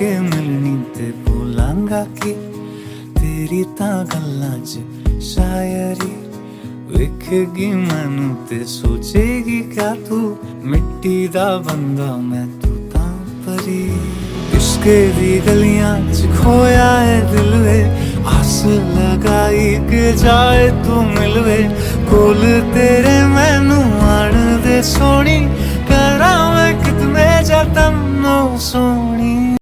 के मिलनी ते भूलांगा कि तेरी तां गल्लां च शायरी वेखेगी मैनू ते सोचेगी क्या तू मिट्टी दा बंदा मैं तू तां परी। इश्के दी गलियां च खोया है दिल वे आस लगाई के जाए तू मिलवे कोल तेरे मैनू आन दे सोनी करा मैं कितने जतन नो सोनी।